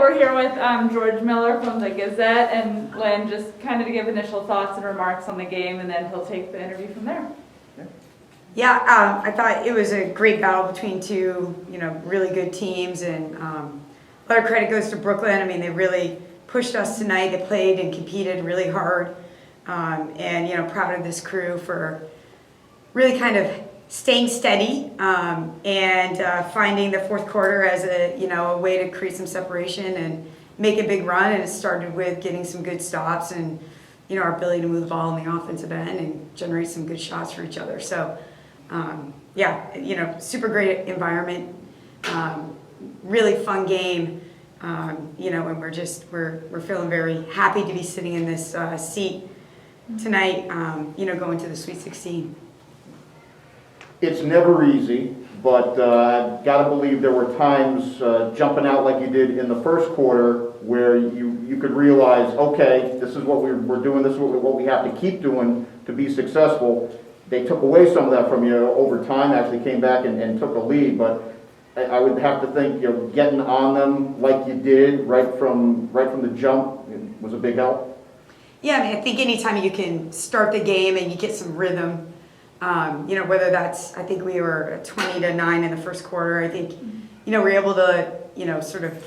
we're here with George Miller from the Gazette, and Lynn, just kind of to give initial thoughts and remarks on the game, and then he'll take the interview from there. Yeah, I thought it was a great battle between two, really good teams, and a lot of credit goes to Brooklyn. I mean, they really pushed us tonight. They played and competed really hard, and proud of this crew for really kind of staying steady and finding the fourth quarter as a way to create some separation and make a big run. And it started with getting some good stops and our ability to move the ball in the offensive end and generate some good shots for each other. So super great environment, really fun game. And we're feeling very happy to be sitting in this seat tonight. Going to the Sweet 16. It's never easy, but I've got to believe there were times jumping out like you did in the first quarter where you could realize, okay, this is what we're doing, this is what we have to keep doing to be successful. They took away some of that from you over time, actually came back and took a lead, but I would have to think getting on them like you did right from the jump was a big help. Yeah, I think anytime you can start the game and you get some rhythm, whether that's, I think we were 20-9 in the first quarter. I think, we're able to, sort of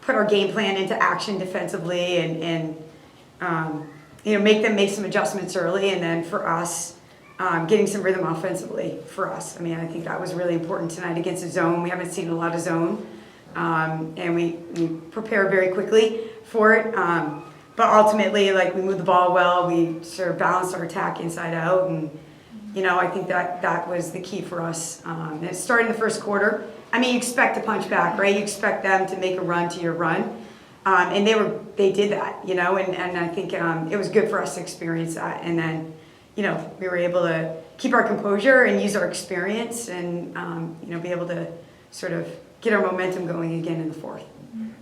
put our game plan into action defensively and make them make some adjustments early. And then for us, getting some rhythm offensively for us. I mean, I think that was really important tonight against the zone. We haven't seen a lot of zone. And we prepared very quickly for it. But ultimately, we moved the ball well. We sort of balanced our attack inside out. And, I think that was the key for us. And starting the first quarter, you expect to punch back, right? You expect them to make a run to your run. And they did that, and I think it was good for us to experience that. And then, we were able to keep our composure and use our experience and, be able to sort of get our momentum going again in the fourth.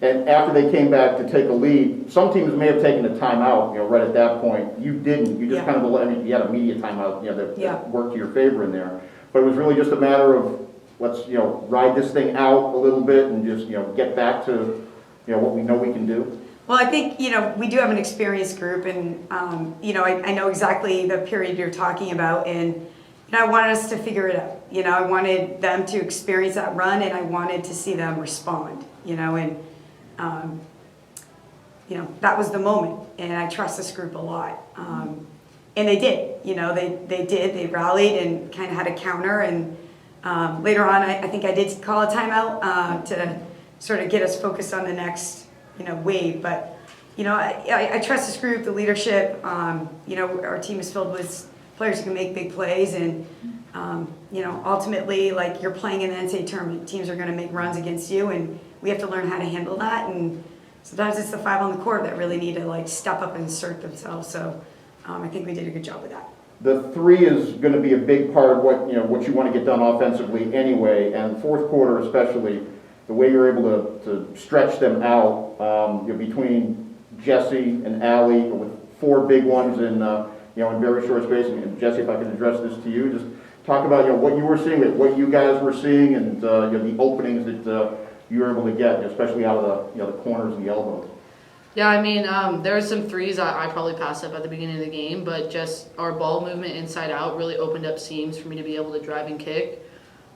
And after they came back to take a lead, some teams may have taken a timeout, right at that point. You didn't. You just kind of, you had a media timeout, that worked to your favor in there. But it was really just a matter of let's, ride this thing out a little bit and just, get back to, what we know we can do. Well, I think, we do have an experienced group, and, I know exactly the period you're talking about, and I wanted us to figure it out. I wanted them to experience that run, and I wanted to see them respond, that was the moment, and I trust this group a lot. And they did, they rallied and kind of had a counter, and later on, I think I did call a timeout to sort of get us focused on the next, wave. But, I trust this group, the leadership. Our team is filled with players who can make big plays, and ultimately, you're playing in the NCAA tournament, teams are going to make runs against you, and we have to learn how to handle that. And sometimes it's the five on the court that really need to step up and assert themselves. So I think we did a good job with that. The three is going to be a big part of what you want to get done offensively anyway, and fourth quarter especially, the way you're able to stretch them out between Jesse and Allie with four big ones in very short space. And Jesse, if I can address this to you, just talk about what you were seeing, what you guys were seeing, and the openings that you were able to get, especially out of the corners and the elbows. Yeah, there were some threes I probably passed up at the beginning of the game, but just our ball movement inside out really opened up seams for me to be able to drive and kick.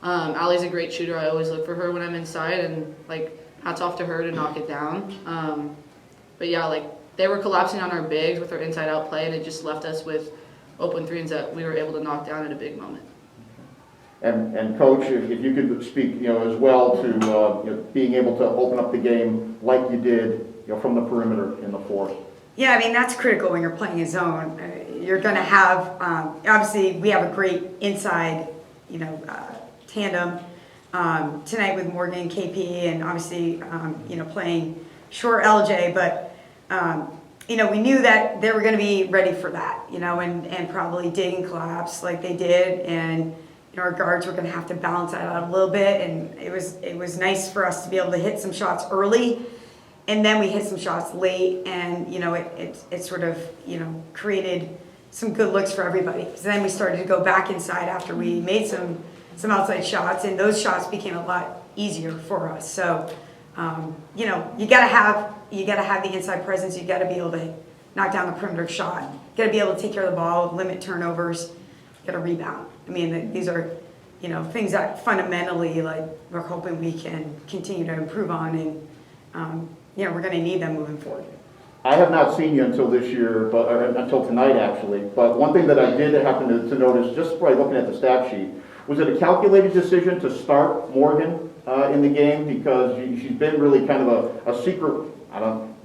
Allie's a great shooter. I always look for her when I'm inside, and hats off to her to knock it down. But yeah, they were collapsing on our bigs with our inside out play, and it just left us with open threes that we were able to knock down at a big moment. And Coach, if you could speak, as well to being able to open up the game like you did, from the perimeter in the fourth. Yeah, that's critical when you're playing a zone. You're going to have, obviously, we have a great inside, tandem tonight with Morgan and KP, and obviously, playing short LJ. But we knew that they were going to be ready for that, and probably dig and collapse like they did, and our guards were going to have to balance that out a little bit. And it was nice for us to be able to hit some shots early. And then we hit some shots late, and it sort of created some good looks for everybody. So then we started to go back inside after we made some outside shots, and those shots became a lot easier for us. So You know, you gotta have the inside presence. You gotta be able to knock down the perimeter shot. You gotta be able to take care of the ball, limit turnovers. You gotta rebound. I mean, these are, you know, things that fundamentally, like, we're hoping we can continue to improve on, and you know, we're gonna need them moving forward. I have not seen you until this year, or until tonight actually, but one thing that I did happen to notice just by looking at the stat sheet, was it a calculated decision to start Morgan in the game? Because she's been really kind of a secret,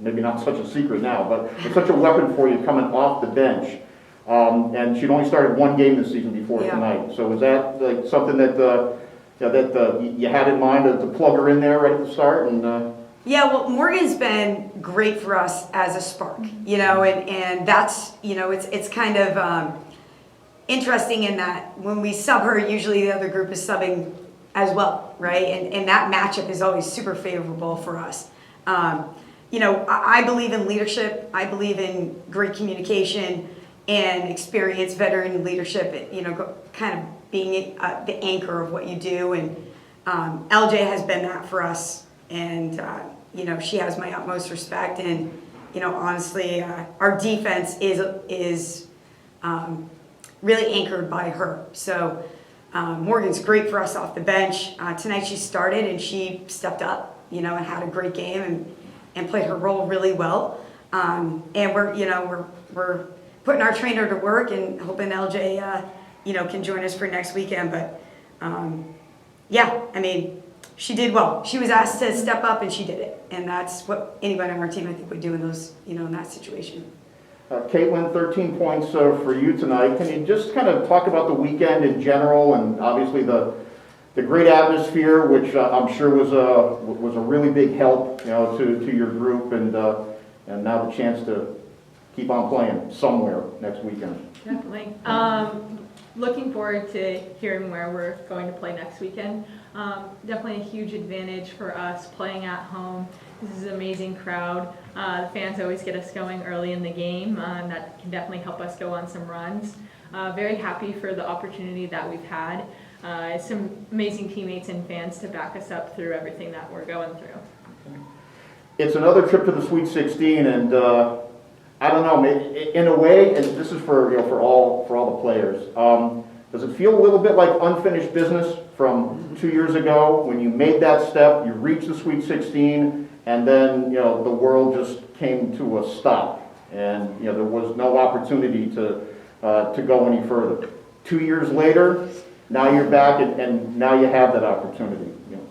maybe not such a secret now, but it's such a weapon for you coming off the bench. And she'd only started one game this season before tonight. So was that like something that you had in mind to plug her in there right at the start? And yeah, well, Morgan's been great for us as a spark, you know, and that's, you know, it's kind of interesting in that when we sub her, usually the other group is subbing as well, right? And that matchup is always super favorable for us. You know, I believe in leadership. I believe in great communication and experience, veteran leadership, you know, kind of being the anchor of what you do. And LJ has been that for us. And, you know, she has my utmost respect. And, you know, honestly, our defense is really anchored by her. So Morgan's great for us off the bench. Tonight she started and she stepped up, you know, and had a great game and played her role really well. And we're putting our trainer to work and hoping LJ, you know, can join us for next weekend. But yeah, I mean, she did well. She was asked to step up and she did it. And that's what anybody on our team, I think, would do in those, you know, in that situation. Caitlin, 13 points for you tonight. Can you just kind of talk about the weekend in general, and obviously the great atmosphere, which I'm sure was a really big help, you know, to your group, and now the chance to keep on playing somewhere next weekend. Definitely. Looking forward to hearing where we're going to play next weekend. Definitely a huge advantage for us playing at home. This is an amazing crowd. The fans always get us going early in the game, and that can definitely help us go on some runs. Very happy for the opportunity that we've had. Some amazing teammates and fans to back us up through everything that we're going through. It's another trip to the Sweet 16, and I don't know, maybe, in a way, and this is for, you know, for all the players. Does it feel a little bit like unfinished business from 2 years ago when you made that step, you reached the Sweet 16, and then, you know, the world just came to a stop, and, you know, there was no opportunity to go any further. 2 years later, now you're back, and now you have that opportunity. You know,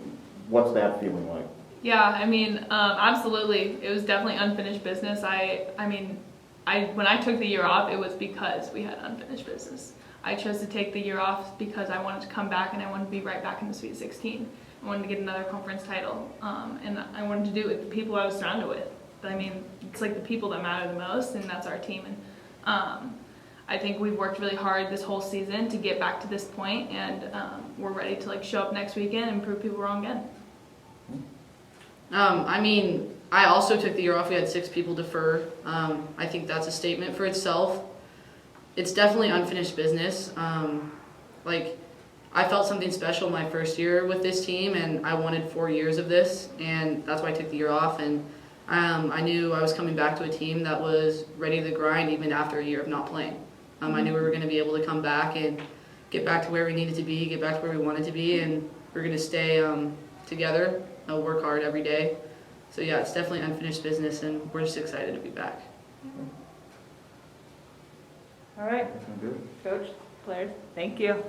what's that feeling like? Yeah, I mean, absolutely. It was definitely unfinished business. When I took the year off, it was because we had unfinished business. I chose to take the year off because I wanted to come back and I wanted to be right back in the Sweet 16. I wanted to get another conference title, and I wanted to do it with the people I was surrounded with. I mean, it's like the people that matter the most, and that's our team. And I think we've worked really hard this whole season to get back to this point, and we're ready to like show up next weekend and prove people wrong again. I mean, I also took the year off. We had 6 people defer. I think that's a statement for itself. It's definitely unfinished business. I felt something special my first year with this team, and I wanted 4 years of this, and that's why I took the year off. And I knew I was coming back to a team that was ready to grind even after a year of not playing. I knew we were going to be able to come back and get back to where we needed to be, get back to where we wanted to be, and we're going to stay together. I'll work hard every day. So yeah, it's definitely unfinished business, and we're just excited to be back. All right, Coach, players, thank you.